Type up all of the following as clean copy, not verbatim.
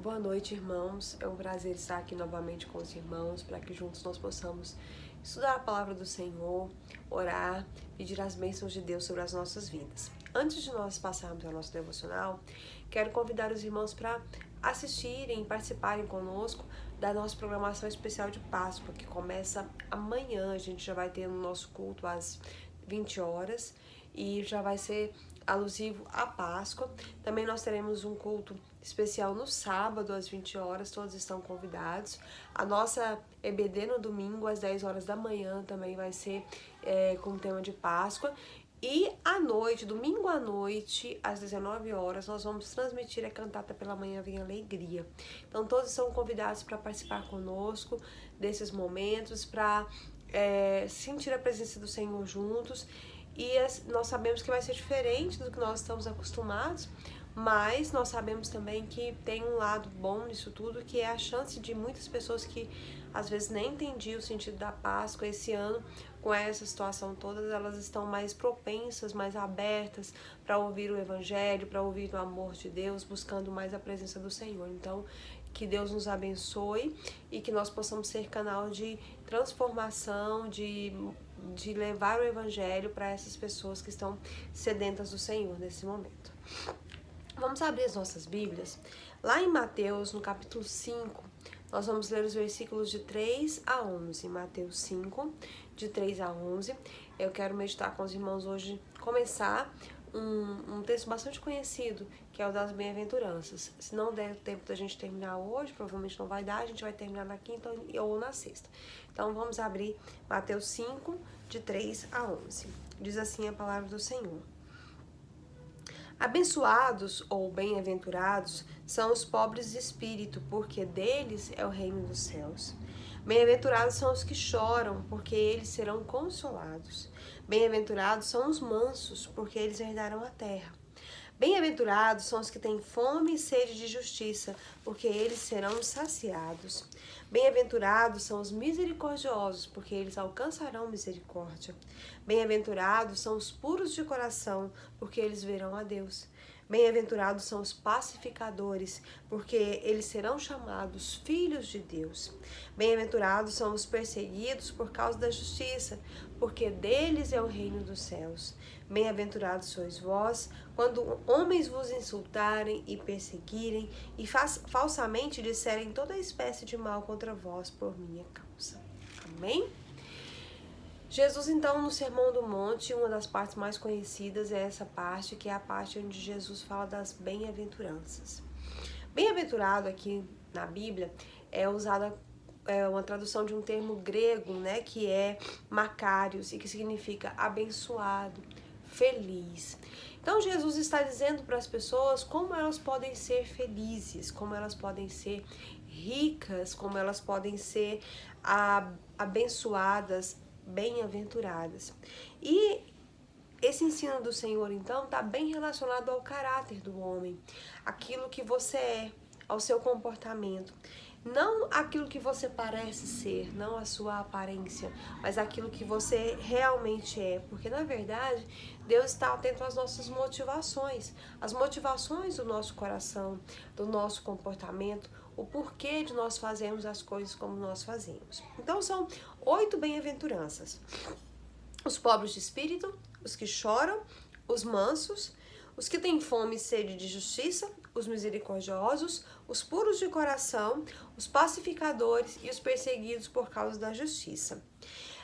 Boa noite, irmãos. É um prazer estar aqui novamente com os irmãos para que juntos nós possamos estudar a palavra do Senhor, orar, pedir as bênçãos de Deus sobre as nossas vidas. Antes de nós passarmos ao nosso devocional, quero convidar os irmãos para assistirem e participarem conosco da nossa programação especial de Páscoa, que começa amanhã. A gente já vai ter o nosso culto às 20 horas e já vai ser alusivo à Páscoa. Também nós teremos um culto especial no sábado às 20 horas, todos estão convidados. A nossa EBD no domingo às 10 horas da manhã também vai ser com tema de Páscoa. E à noite, domingo à noite, às 19 horas, nós vamos transmitir a cantata Pela Manhã Vem Alegria. Então todos são convidados para participar conosco desses momentos, para sentir a presença do Senhor juntos. E nós sabemos que vai ser diferente do que nós estamos acostumados, mas nós sabemos também que tem um lado bom nisso tudo, que é a chance de muitas pessoas que às vezes nem entendiam o sentido da Páscoa esse ano, com essa situação toda, elas estão mais propensas, mais abertas para ouvir o Evangelho, para ouvir o amor de Deus, buscando mais a presença do Senhor. Então, que Deus nos abençoe e que nós possamos ser canal de transformação, de levar o Evangelho para essas pessoas que estão sedentas do Senhor nesse momento. Vamos abrir as nossas Bíblias. Lá em Mateus, no capítulo 5, nós vamos ler os versículos de 3 a 11. Mateus 5, de 3 a 11. Eu quero meditar com os irmãos hoje, começar um texto bastante conhecido, que é o das bem-aventuranças. Se não der tempo da gente terminar hoje, provavelmente não vai dar, a gente vai terminar na quinta ou na sexta. Então vamos abrir Mateus 5, de 3 a 11. Diz assim a palavra do Senhor. Abençoados ou bem-aventurados são os pobres de espírito, porque deles é o reino dos céus. Bem-aventurados são os que choram, porque eles serão consolados. Bem-aventurados são os mansos, porque eles herdarão a terra. Bem-aventurados são os que têm fome e sede de justiça, porque eles serão saciados. Bem-aventurados são os misericordiosos, porque eles alcançarão misericórdia. Bem-aventurados são os puros de coração, porque eles verão a Deus. Bem-aventurados são os pacificadores, porque eles serão chamados filhos de Deus. Bem-aventurados são os perseguidos por causa da justiça, porque deles é o reino dos céus. Bem-aventurados sois vós, quando homens vos insultarem e perseguirem e falsamente disserem toda espécie de mal contra vós por minha causa. Amém? Jesus, então, no Sermão do Monte, uma das partes mais conhecidas é essa parte, que é a parte onde Jesus fala das bem-aventuranças. Bem-aventurado aqui na Bíblia é usada uma tradução de um termo grego, né, que é makarios, e que significa abençoado, feliz. Então Jesus está dizendo para as pessoas como elas podem ser felizes, como elas podem ser ricas, como elas podem ser abençoadas, bem-aventuradas. E esse ensino do Senhor, então, está bem relacionado ao caráter do homem, aquilo que você é, ao seu comportamento. Não aquilo que você parece ser, não a sua aparência, mas aquilo que você realmente é. Porque, na verdade, Deus está atento às nossas motivações, as motivações do nosso coração, do nosso comportamento, o porquê de nós fazermos as coisas como nós fazemos. Então, são 8 bem-aventuranças. Os pobres de espírito, os que choram, os mansos, os que têm fome e sede de justiça, os misericordiosos, os puros de coração, os pacificadores e os perseguidos por causa da justiça.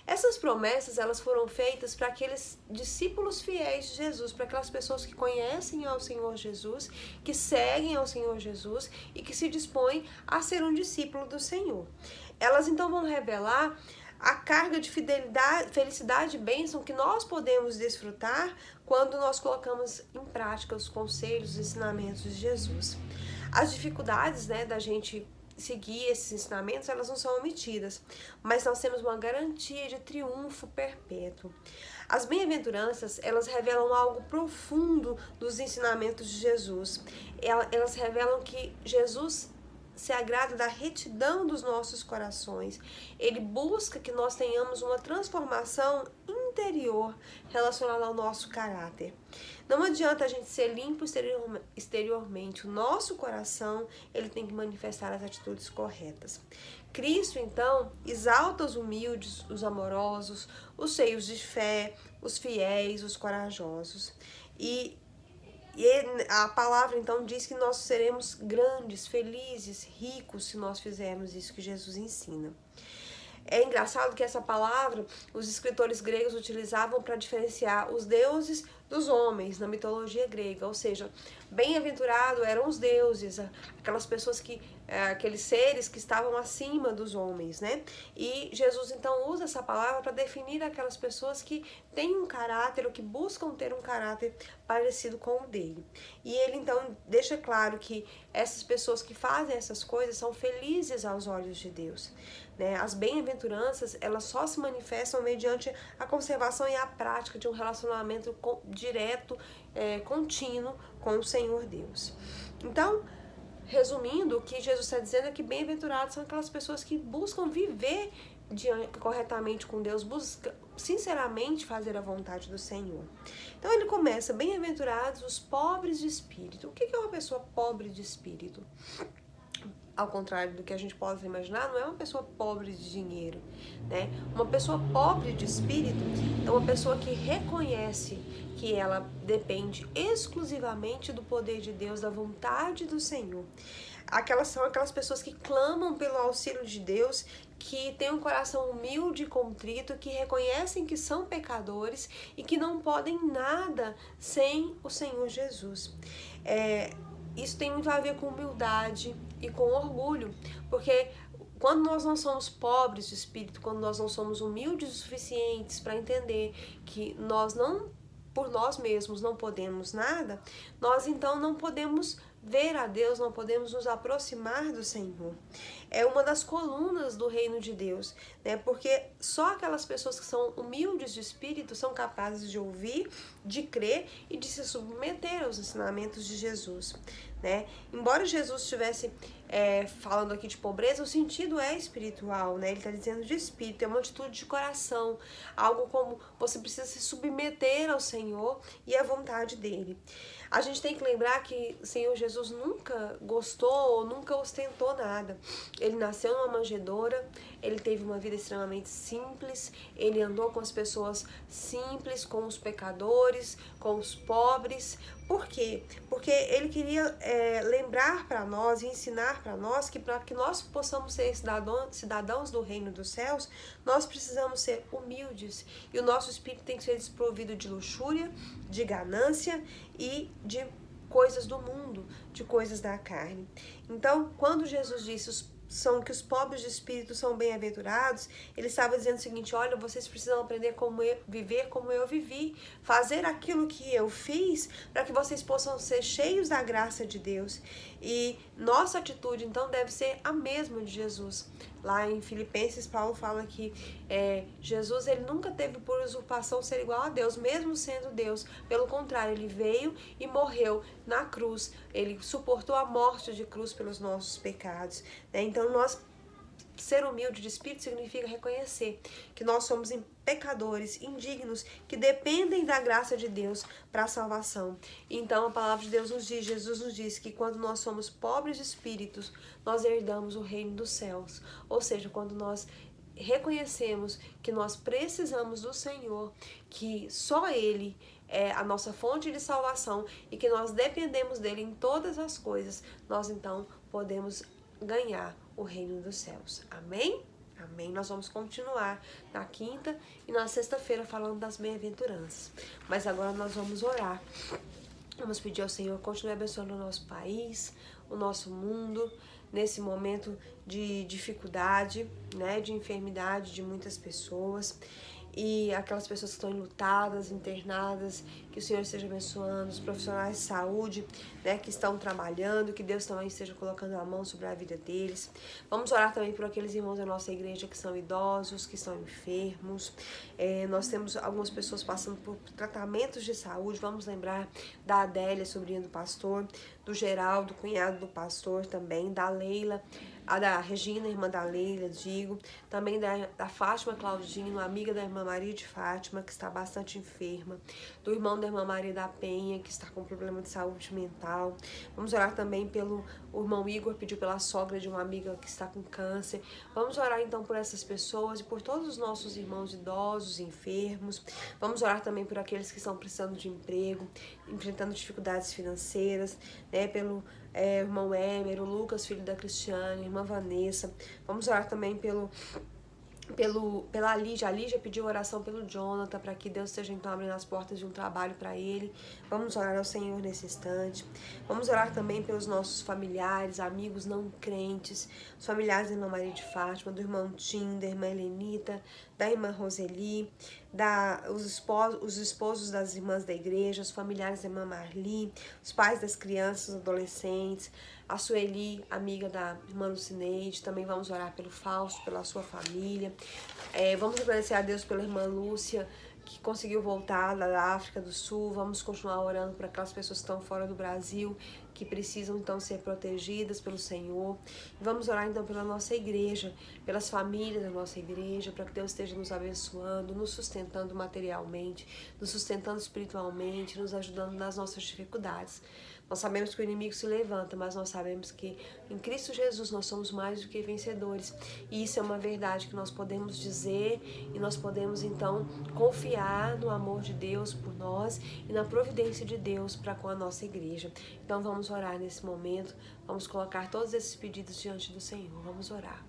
Essas promessas, elas foram feitas para aqueles discípulos fiéis de Jesus, para aquelas pessoas que conhecem ao Senhor Jesus, que seguem ao Senhor Jesus e que se dispõem a ser um discípulo do Senhor. Elas então vão revelar a carga de fidelidade, felicidade e bênção que nós podemos desfrutar quando nós colocamos em prática os conselhos, os ensinamentos de Jesus. As dificuldades, né, da gente seguir esses ensinamentos, elas não são omitidas, mas nós temos uma garantia de triunfo perpétuo. As bem-aventuranças, elas revelam algo profundo dos ensinamentos de Jesus. Elas revelam que Jesus se agrada da retidão dos nossos corações. Ele busca que nós tenhamos uma transformação interior relacionado ao nosso caráter. Não adianta a gente ser limpo exteriormente, o nosso coração ele tem que manifestar as atitudes corretas. Cristo, então, exalta os humildes, os amorosos, os cheios de fé, os fiéis, os corajosos. E a palavra, então, diz que nós seremos grandes, felizes, ricos, se nós fizermos isso que Jesus ensina. É engraçado que essa palavra os escritores gregos utilizavam para diferenciar os deuses dos homens na mitologia grega, ou seja, bem-aventurado eram os deuses, aquelas pessoas aqueles seres que estavam acima dos homens, né? E Jesus então usa essa palavra para definir aquelas pessoas que têm um caráter ou que buscam ter um caráter parecido com o dele. E ele então deixa claro que essas pessoas que fazem essas coisas são felizes aos olhos de Deus. As bem-aventuranças, elas só se manifestam mediante a conservação e a prática de um relacionamento direto, contínuo com o Senhor Deus. Então, resumindo, o que Jesus está dizendo é que bem-aventurados são aquelas pessoas que buscam viver corretamente com Deus, buscam sinceramente fazer a vontade do Senhor. Então ele começa, bem-aventurados os pobres de espírito. O que é uma pessoa pobre de espírito? Ao contrário do que a gente possa imaginar, não é uma pessoa pobre de dinheiro, né? Uma pessoa pobre de espírito é uma pessoa que reconhece que ela depende exclusivamente do poder de Deus, da vontade do Senhor. São aquelas pessoas que clamam pelo auxílio de Deus, que têm um coração humilde e contrito, que reconhecem que são pecadores e que não podem nada sem o Senhor Jesus. Isso tem muito a ver com humildade e com orgulho, porque quando nós não somos pobres de espírito, quando nós não somos humildes o suficientes para entender que nós não, por nós mesmos, não podemos nada, nós então não podemos ver a Deus, não podemos nos aproximar do Senhor. É uma das colunas do reino de Deus, né? Porque só aquelas pessoas que são humildes de espírito são capazes de ouvir, de crer e de se submeter aos ensinamentos de Jesus, né? Embora Jesus estivesse falando aqui de pobreza, o sentido é espiritual, né? Ele está dizendo de espírito, é uma atitude de coração, algo como você precisa se submeter ao Senhor e à vontade dele. A gente tem que lembrar que o Senhor Jesus nunca gostou ou nunca ostentou nada. Ele nasceu numa manjedoura, ele teve uma vida extremamente simples, ele andou com as pessoas simples, com os pecadores, com os pobres. Por quê? Porque ele queria lembrar para nós e ensinar para nós que para que nós possamos ser cidadãos do reino dos céus, nós precisamos ser humildes. E o nosso espírito tem que ser desprovido de luxúria, de ganância e de coisas do mundo, de coisas da carne. Então, quando Jesus disse que os pobres de espírito são bem-aventurados, ele estava dizendo o seguinte: olha, vocês precisam aprender viver como eu vivi, fazer aquilo que eu fiz, para que vocês possam ser cheios da graça de Deus. E nossa atitude, então, deve ser a mesma de Jesus. Lá em Filipenses, Paulo fala que Jesus ele nunca teve por usurpação ser igual a Deus, mesmo sendo Deus. Pelo contrário, ele veio e morreu na cruz. Ele suportou a morte de cruz pelos nossos pecados, né? Então, ser humilde de espírito significa reconhecer que nós somos pecadores, indignos, que dependem da graça de Deus para a salvação. Então a palavra de Deus nos diz, Jesus nos diz que quando nós somos pobres de espíritos, nós herdamos o reino dos céus. Ou seja, quando nós reconhecemos que nós precisamos do Senhor, que só Ele é a nossa fonte de salvação e que nós dependemos dele em todas as coisas, nós então podemos ganhar o reino dos céus. Amém? Amém? Nós vamos continuar na quinta e na sexta-feira falando das bem-aventuranças. Mas agora nós vamos orar. Vamos pedir ao Senhor, continue abençoando o nosso país, o nosso mundo, nesse momento de dificuldade, né, de enfermidade de muitas pessoas. E aquelas pessoas que estão enlutadas, internadas, que o Senhor esteja abençoando, os profissionais de saúde, né, que estão trabalhando, que Deus também esteja colocando a mão sobre a vida deles. Vamos orar também por aqueles irmãos da nossa igreja que são idosos, que estão enfermos. Nós temos algumas pessoas passando por tratamentos de saúde. Vamos lembrar da Adélia, sobrinha do pastor, do Geraldo, cunhado do pastor também, da Leila, a da Regina, irmã da Leila, digo, também da Fátima Claudino, amiga da irmã Maria de Fátima, que está bastante enferma, do irmão da irmã Maria da Penha, que está com problema de saúde mental. Vamos orar também pelo irmão Igor, pediu pela sogra de uma amiga que está com câncer. Vamos orar então por essas pessoas e por todos os nossos irmãos idosos, enfermos. Vamos orar também por aqueles que estão precisando de emprego, enfrentando dificuldades financeiras, né, pelo irmão Émer, o Lucas, filho da Cristiane, irmã Vanessa. Vamos orar também pela Lígia. A Lígia pediu oração pelo Jonathan, para que Deus esteja então abrindo as portas de um trabalho para ele. Vamos orar ao Senhor nesse instante. Vamos orar também pelos nossos familiares, amigos não crentes, os familiares da irmã Maria de Fátima, do irmão Tim, da irmã Helenita, da irmã Roseli, os esposos das irmãs da igreja, os familiares da irmã Marli, os pais das crianças, adolescentes, a Sueli, amiga da irmã Lucineide. Também vamos orar pelo Fausto, pela sua família. Vamos agradecer a Deus pela irmã Lúcia, que conseguiu voltar da África do Sul. Vamos continuar orando por aquelas pessoas que estão fora do Brasil, que precisam então ser protegidas pelo Senhor. Vamos orar então pela nossa igreja, pelas famílias da nossa igreja, para que Deus esteja nos abençoando, nos sustentando materialmente, nos sustentando espiritualmente, nos ajudando nas nossas dificuldades. Nós sabemos que o inimigo se levanta, mas nós sabemos que em Cristo Jesus nós somos mais do que vencedores. E isso é uma verdade que nós podemos dizer e nós podemos então confiar no amor de Deus por nós e na providência de Deus para com a nossa igreja. Então vamos orar nesse momento, vamos colocar todos esses pedidos diante do Senhor. Vamos orar.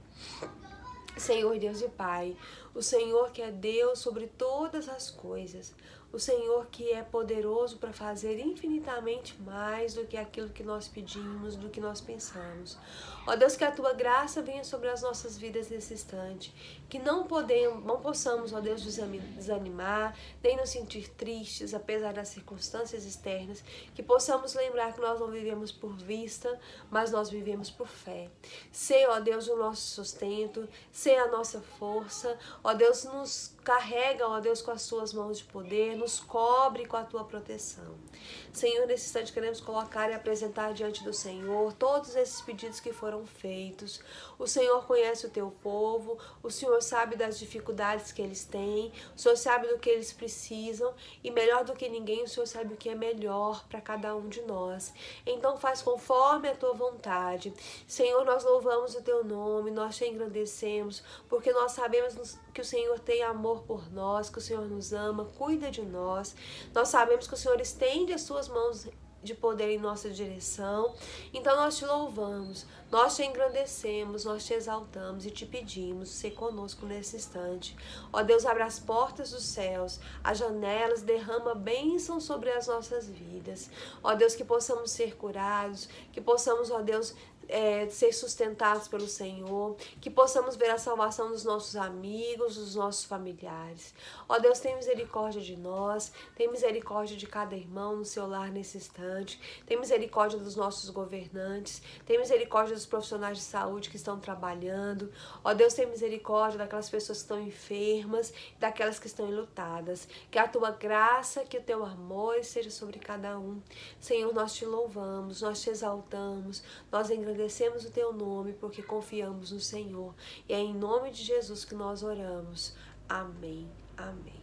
Senhor Deus e Pai, o Senhor que é Deus sobre todas as coisas, o Senhor que é poderoso para fazer infinitamente mais do que aquilo que nós pedimos, do que nós pensamos. Ó Deus, que a Tua graça venha sobre as nossas vidas nesse instante, que não possamos, ó Deus, desanimar, nem nos sentir tristes, apesar das circunstâncias externas, que possamos lembrar que nós não vivemos por vista, mas nós vivemos por fé. Sei, ó Deus, o nosso sustento, sei a nossa força, ó Deus, nos carrega, ó Deus, com as Suas mãos de poder, nos cobre com a Tua proteção. Senhor, nesse instante queremos colocar e apresentar diante do Senhor todos esses pedidos que foram feitos. O Senhor conhece o Teu povo, o Senhor sabe das dificuldades que eles têm, o Senhor sabe do que eles precisam e melhor do que ninguém, o Senhor sabe o que é melhor para cada um de nós. Então faz conforme a Tua vontade. Senhor, nós louvamos o Teu nome, nós Te engrandecemos, porque nós sabemos que o Senhor tem amor por nós, que o Senhor nos ama, cuida de nós. Nós sabemos que o Senhor estende as Suas mãos de poder em nossa direção. Então nós Te louvamos, nós Te engrandecemos, nós Te exaltamos e Te pedimos, ser conosco nesse instante. Ó Deus, abre as portas dos céus, as janelas, derrama bênção sobre as nossas vidas. Ó Deus, que possamos ser curados, que possamos, ó Deus, ser sustentados pelo Senhor, que possamos ver a salvação dos nossos amigos, dos nossos familiares. Ó Deus, tem misericórdia de nós, tem misericórdia de cada irmão no seu lar nesse instante, tem misericórdia dos nossos governantes, tem misericórdia dos profissionais de saúde que estão trabalhando. Ó Deus, tem misericórdia daquelas pessoas que estão enfermas, daquelas que estão enlutadas. Que a Tua graça, que o Teu amor esteja sobre cada um. Senhor, nós Te louvamos, nós Te exaltamos, nós agradecemos o Teu nome, porque confiamos no Senhor. E é em nome de Jesus que nós oramos. Amém, amém,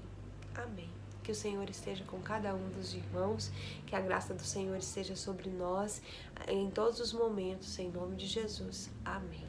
amém. Que o Senhor esteja com cada um dos irmãos, que a graça do Senhor esteja sobre nós em todos os momentos, em nome de Jesus. Amém.